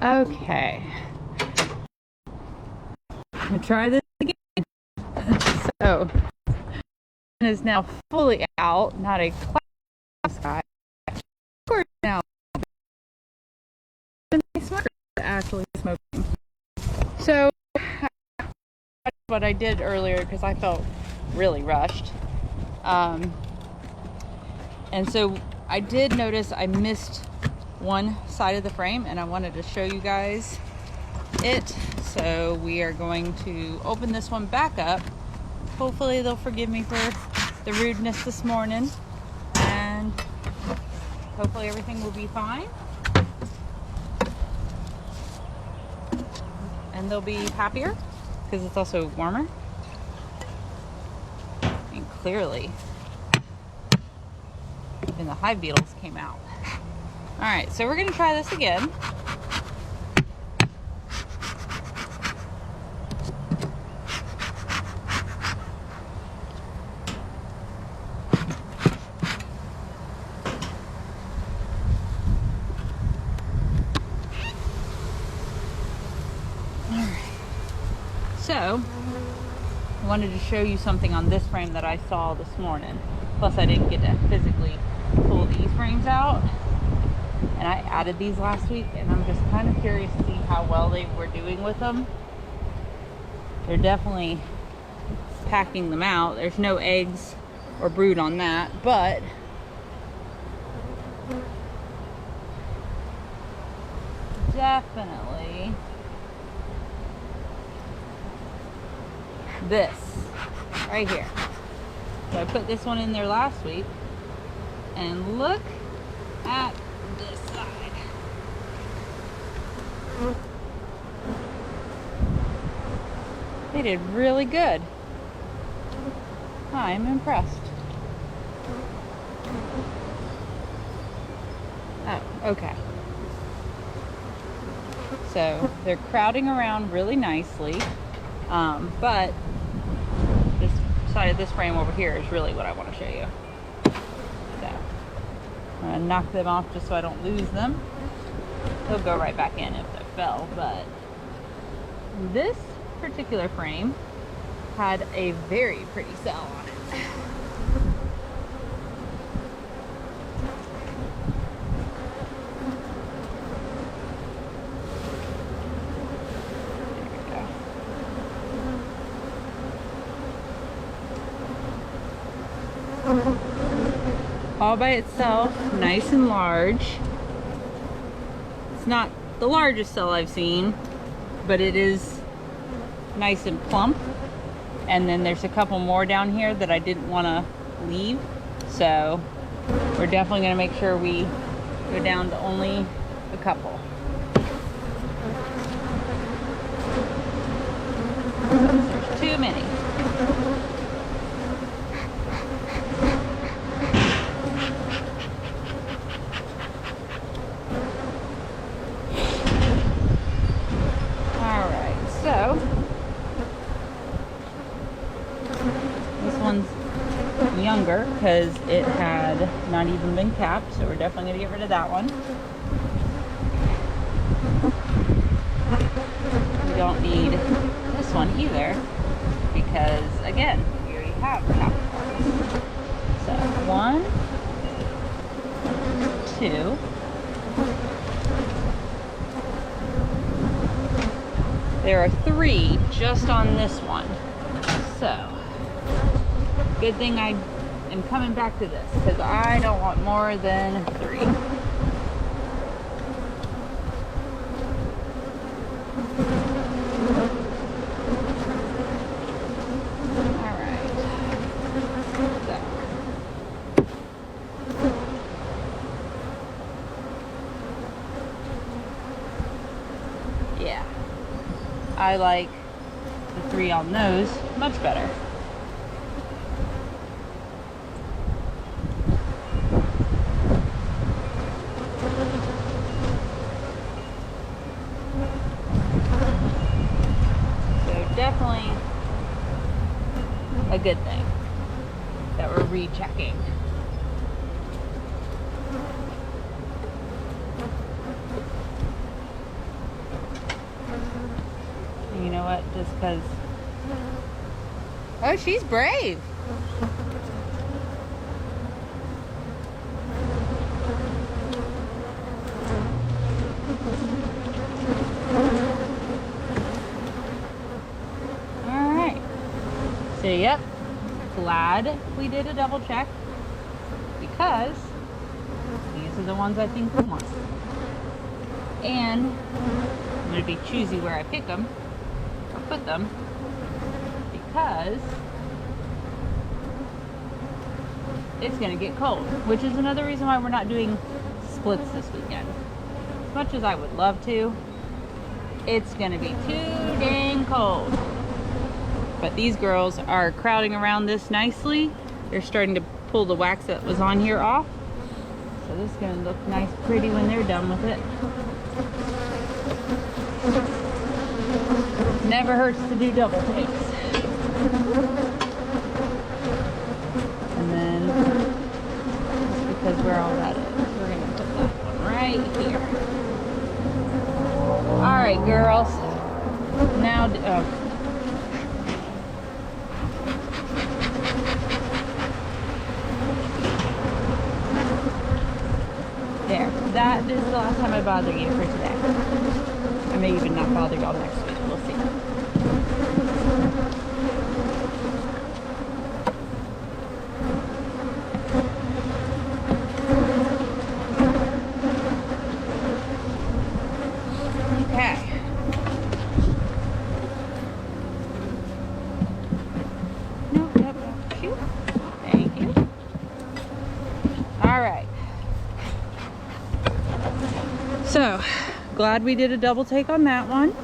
Okay. I'm gonna try this again. So, it is now fully out, not a cloud sky. Of course, now smoker actually smoking. So, that's what I did earlier because I felt really rushed. And so I did notice I missed one side of the frame, and I wanted to show you guys it. So we are going to open this one back up. Hopefully they'll forgive me for the rudeness this morning, and hopefully everything will be fine and they'll be happier because it's also warmer. And clearly even the hive beetles came out. All right, so we're gonna try this again. So, I wanted to show you something on this frame that I saw this morning. Plus, I didn't get to physically pull these frames out. And I added these last week, and I'm just kind of curious to see how well they were doing with them. They're definitely packing them out. There's no eggs or brood on that, but definitely this right here. So I put this one in there last week, and look at this side. They did really good. I'm impressed. Oh, okay. So they're crowding around really nicely, but this side of this frame over here is really what I want to show you. So I'm going to knock them off just so I don't lose them. They'll go right back in if they fell, but this particular frame had a very pretty cell on it. All by itself, nice and large. It's not the largest cell I've seen, but it is nice and plump. And then there's a couple more down here that I didn't want to leave, so we're definitely going to make sure we go down to only a couple. There's too many. So, this one's younger because it had not even been capped, so we're definitely going to get rid of that one. We don't need this one either because, again, we already have capped ones. So, 1, 2. There are 3 just on this one. So, good thing I am coming back to this because I don't want more than 3. Alright. So. Yeah. I like the 3 on those much better. So definitely a good thing that we're rechecking. know what? Just because. Oh, she's brave. Alright. So, yep. Glad we did a double check. Because these are the ones I think we want. And I'm going to be choosy where I pick them or put them, because it's going to get cold, which is another reason why we're not doing splits this weekend. As much as I would love to, it's going to be too dang cold. But these girls are crowding around this nicely. They're starting to pull the wax that was on here off. So this is going to look nice, pretty when they're done with it. Never hurts to do double takes. And then, just because where all that is, we're going to put that one right here. Alright, girls. Now, there. That is the last time I bother you for today. I may even not bother y'all next week. We'll see. Okay. No. Shoot. Thank you. All right. So, glad we did a double take on that one.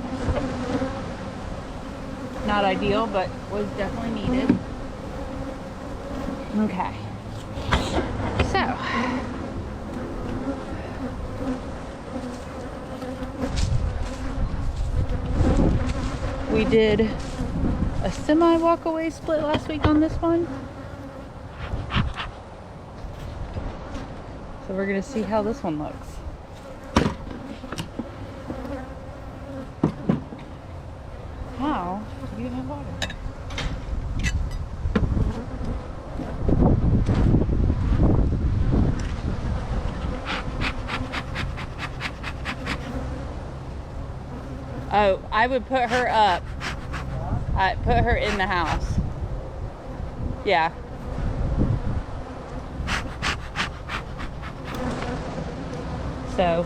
Not ideal, but was definitely needed. Okay. So, we did a semi walk-away split last week on this one. So we're going to see how this one looks. How do you have water? Oh, I would put her up. I'd put her in the house. Yeah. So,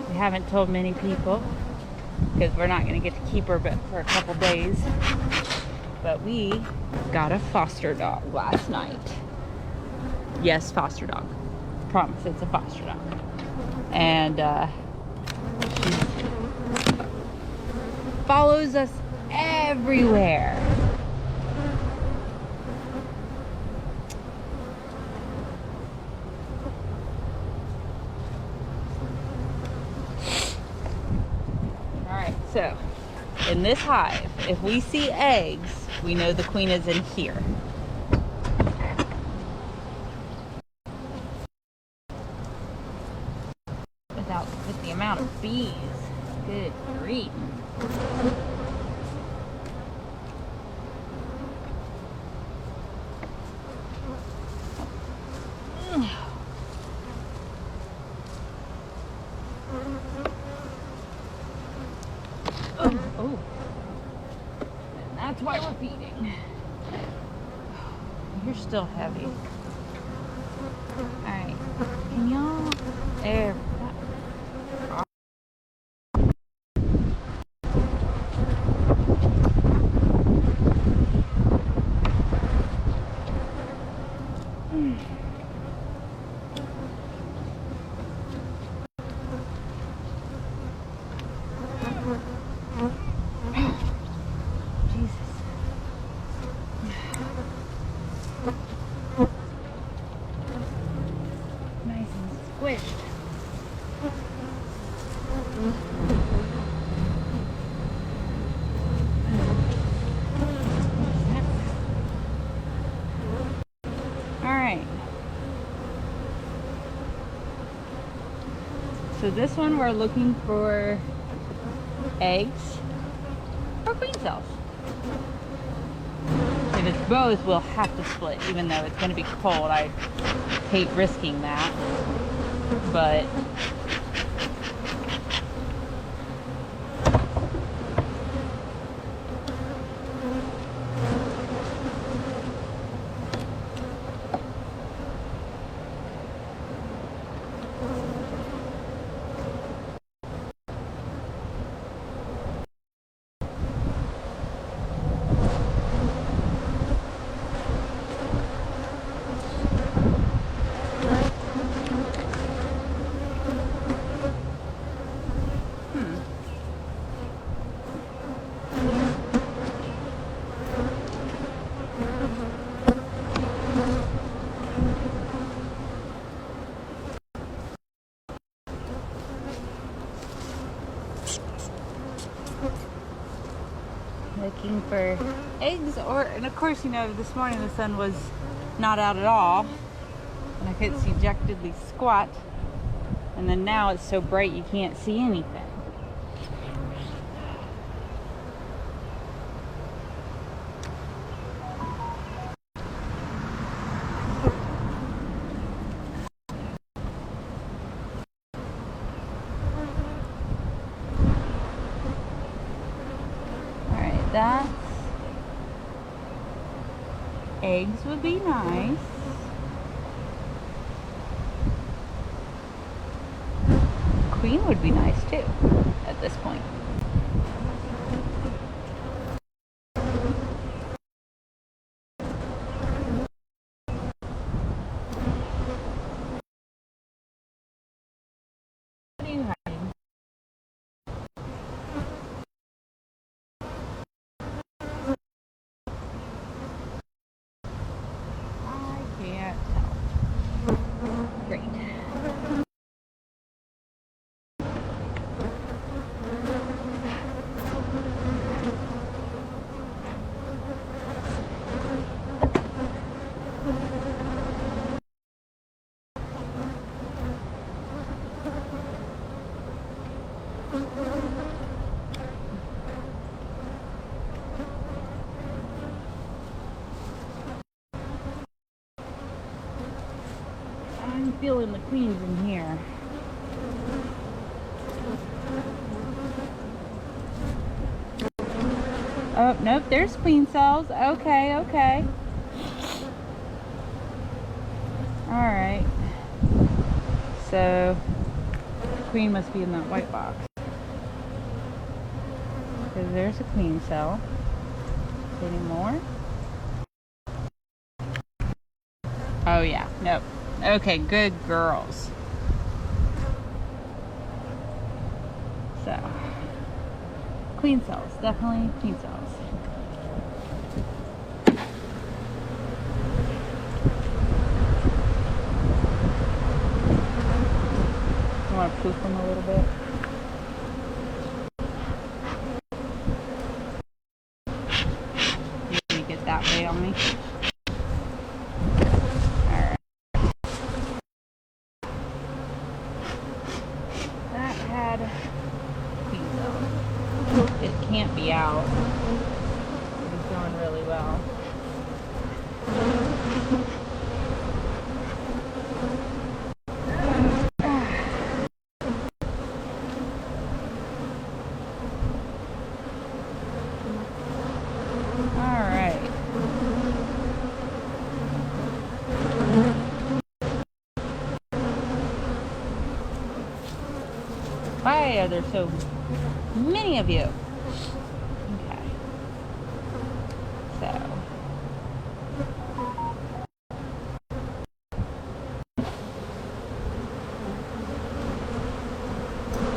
we haven't told many people, because we're not going to get to keep her but for a couple days. But we got a foster dog last night. Yes, foster dog. Promise, it's a foster dog. And she follows us everywhere. So, in this hive, if we see eggs, we know the queen is in here. With the amount of bees, good grief. Oh, and that's why we're feeding. You're still heavy. Alright, can y'all there? So this one we're looking for eggs or queen cells. If it's both, we'll have to split, even though it's going to be cold. I hate risking that, but looking for eggs, and of course, you know, this morning the sun was not out at all and I couldn't see jack diddly squat, and then now it's so bright you can't see anything. That's eggs would be nice. Queen would be nice too at this point. What are you hiding? Great. I'm feeling the queens in here. Oh, nope, there's queen cells. Okay, okay. Alright. So, the queen must be in that white box. Because there's a queen cell. Any more? Oh, yeah. Nope. Okay, good girls. So, queen cells. Definitely queen cells. I want to poof them a little bit. Maybe get that way on me. Alright. That had queen cells. It can't be out. It's going really well. Why are there so many of you? Okay. So.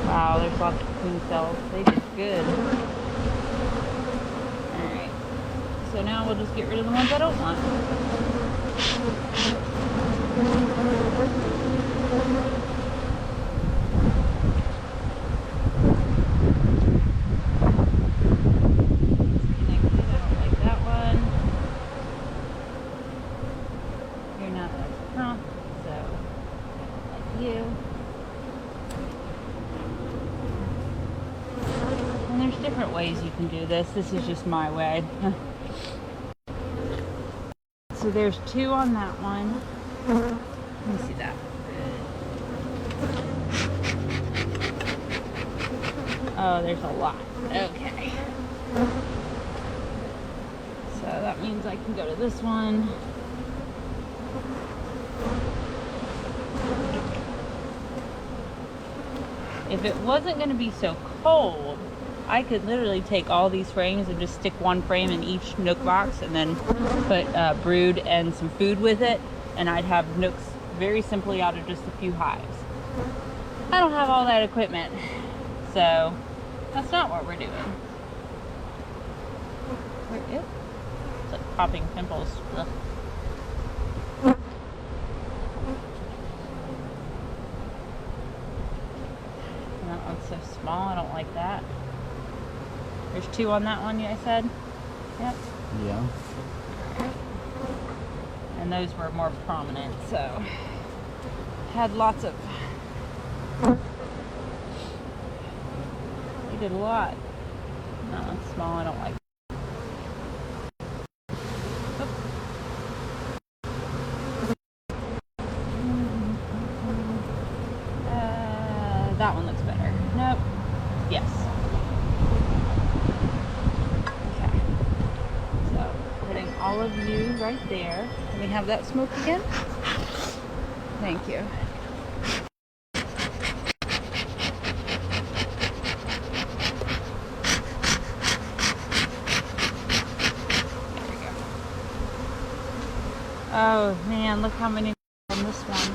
Wow, there's lots of queen cells. They did good. Alright. So now we'll just get rid of the ones I don't want. different ways you can do this. This is just my way. So there's 2 on that one. Let me see that. Oh, there's a lot. Okay. So that means I can go to this one. If it wasn't going to be so cold, I could literally take all these frames and just stick one frame in each Nook box and then put brood and some food with it, and I'd have Nooks very simply out of just a few hives. I don't have all that equipment, so that's not what we're doing. It's like popping pimples. Ugh. That one's so small, I don't like that. There's 2 on that one, I said? Yep. Yeah. And those were more prominent, so had lots of. We did a lot. No, it's small, I don't like. That one looks better. Nope. Yes. Okay. So, putting all of you right there. Let me have that smoke again. Thank you. There we go. Oh man, look how many on this one.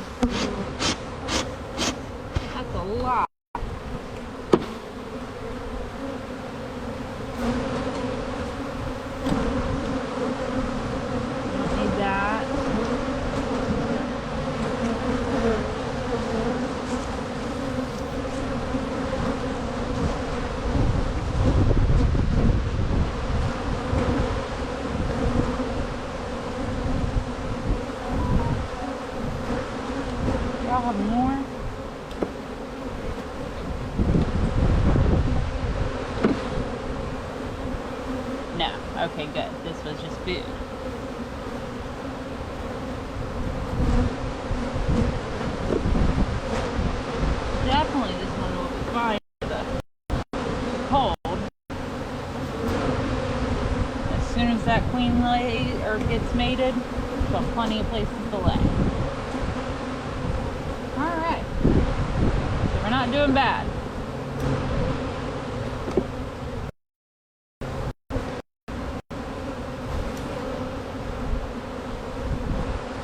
That's a lot. Don't need that. Y'all have more? No. Okay, good. This was just food. Definitely this one will be fine for the cold. As soon as that queen lays or gets mated, there's got plenty of places to lay. Alright. So we're not doing bad.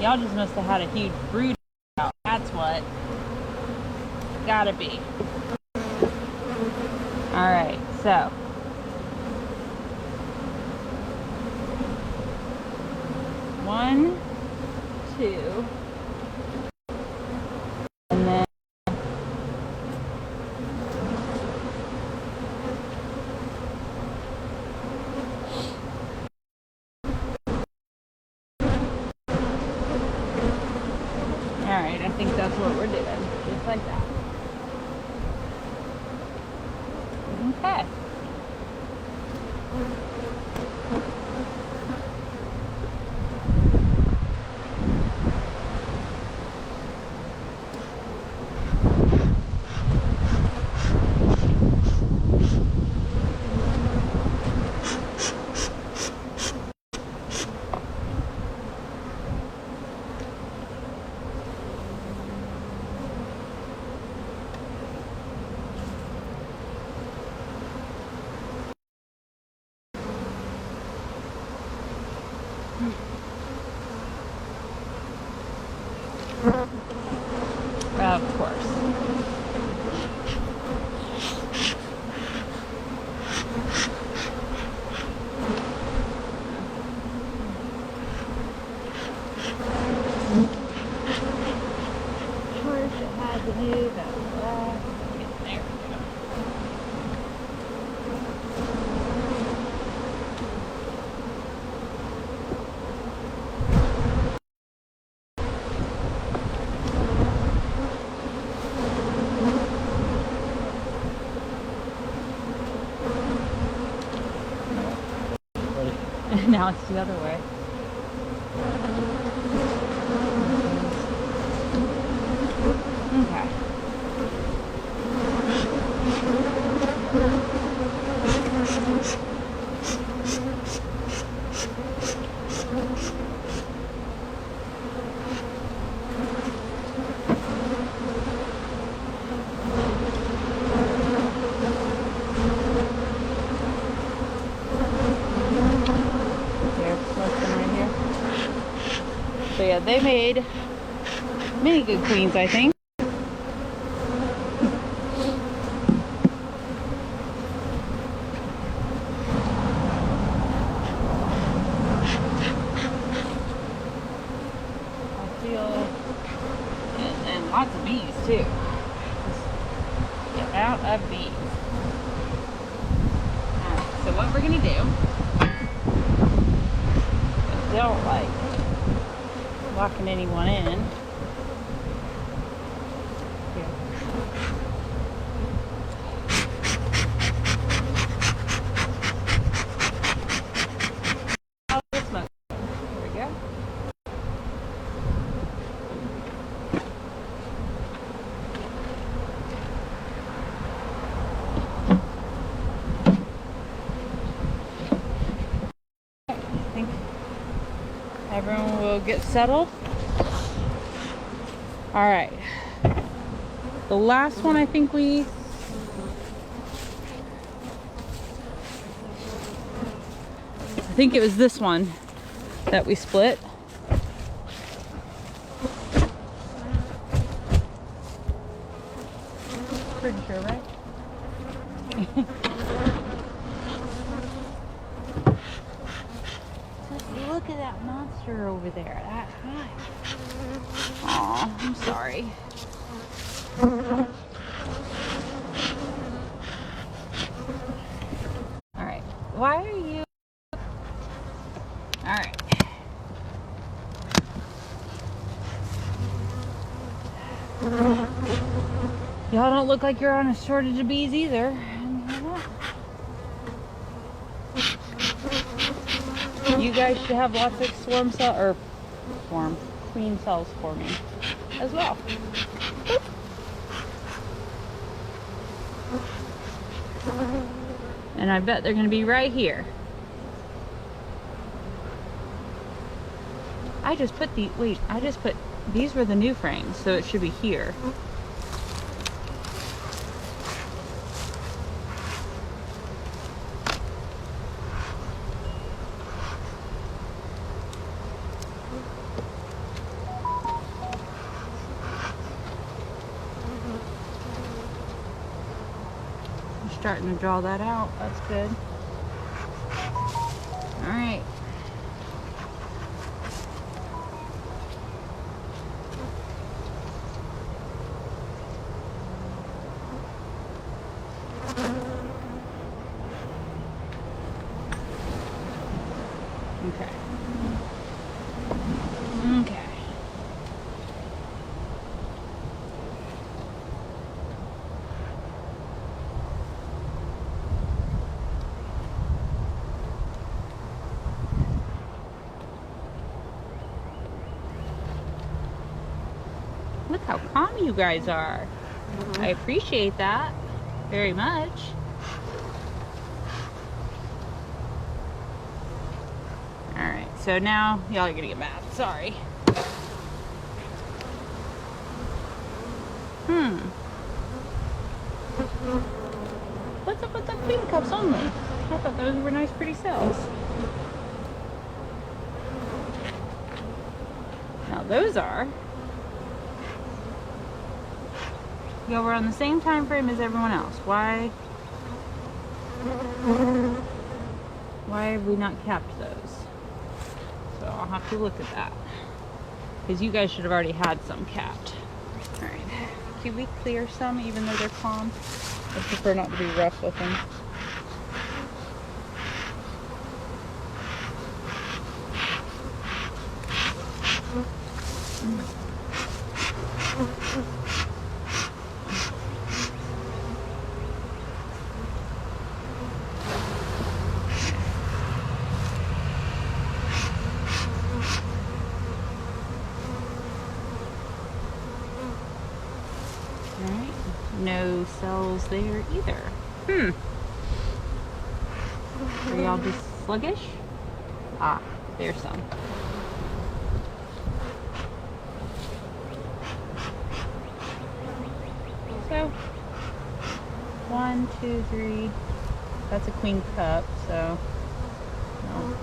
Y'all just must have had a huge brood out. That's what. Gotta be. Alright, so. One, 2. And then. Alright, I think that's what we're doing. Just like that. Okay. Of course. Of course, it had to do that. There we go. now it's the other way. Okay. So yeah, they made many good queens, I think. I feel, and lots of bees too. Just the amount of bees. Alright, so what we're gonna do, I don't like locking anyone in. Here. Oh, this smoke. There we go. I think everyone will get settled. All right, the last one I think I think it was this one that we split. Pretty sure, right? Just look at that monster over there, that high. Aw, I'm sorry. Alright, why are you... Alright. Y'all don't look like you're on a shortage of bees either. You guys should have lots of queen cells for me as well. And I bet they're going to be right here. These were the new frames, so it should be here. Starting to draw that out. That's good. All right. Okay. Okay. Look how calm you guys are. I appreciate that very much. Alright, so now y'all are gonna get mad. Sorry. What's up with the queen cups only? I thought those were nice, pretty cells. Now those are. Y'all were on the same time frame as everyone else. Why have we not capped those? So I'll have to look at that. Because you guys should have already had some capped. Alright. Can we clear some even though they're calm? I prefer not to be rough with them. No cells there either. Are y'all just sluggish? Ah, there's some. So, 1, 2, 3. That's a queen cup, so no.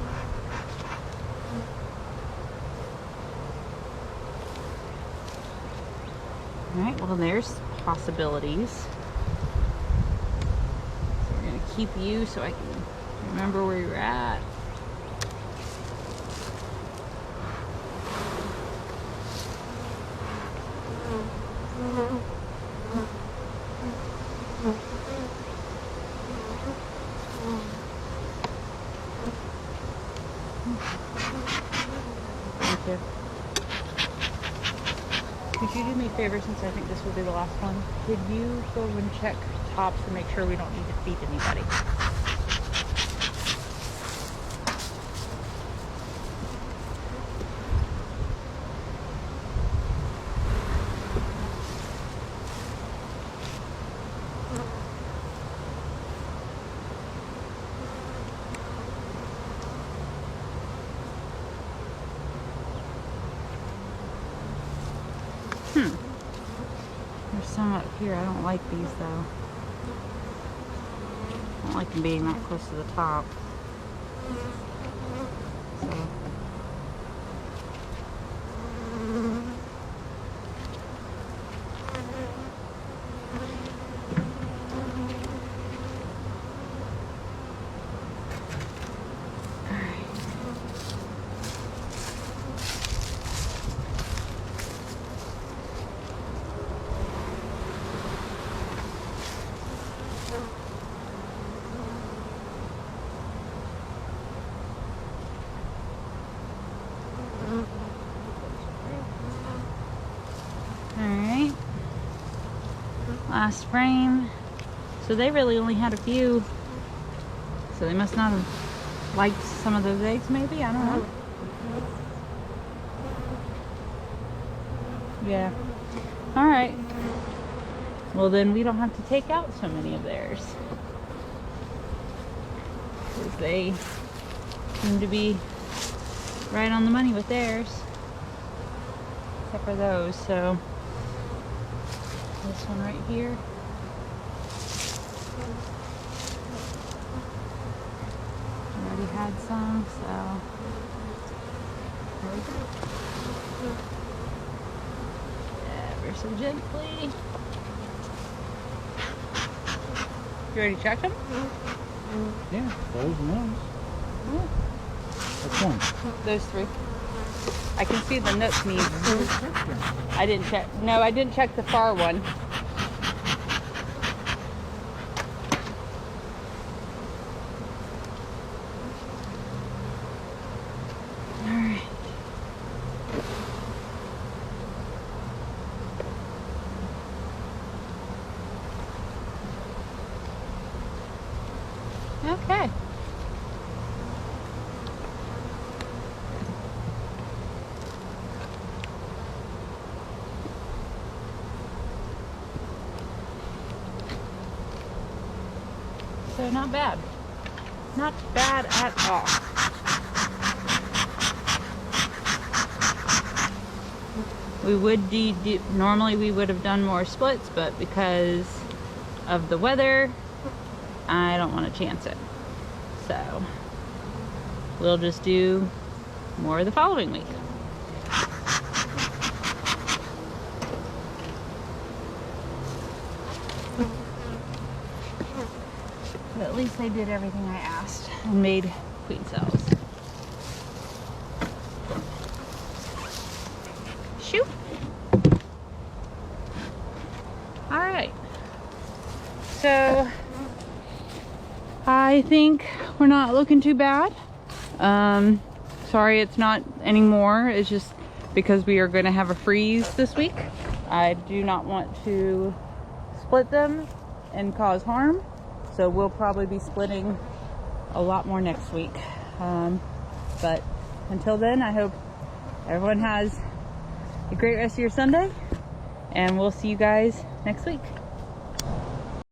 Alright, well there's possibilities. So we're going to keep you so I can remember where you're at. Thank you. Could you do me a favor, since I think this will be the last one? Could you go and check tops to make sure we don't need to feed anybody? There's some up here. I don't like these though. I don't like them being that close to the top. So. Alright, last frame. So they really only had a few, so they must not have liked some of those eggs maybe, I don't know. Yeah, alright. Well then we don't have to take out so many of theirs, because they seem to be right on the money with theirs, except for those. So this one right here. Already had some, so there we go. Ever so gently. You already checked them? Yeah, those and those. Oh. Which one? Those 3. I can see the nuts need. I didn't check. No, I didn't check the far one. All right. Okay. So not bad. Not bad at all. We would normally we would have done more splits, but because of the weather, I don't want to chance it. So we'll just do more the following week. But at least they did everything I asked and made queen cells. Shoot! Alright. So I think we're not looking too bad. Sorry it's not anymore. It's just because we are going to have a freeze this week. I do not want to split them and cause harm. So we'll probably be splitting a lot more next week. But until then, I hope everyone has a great rest of your Sunday. And we'll see you guys next week.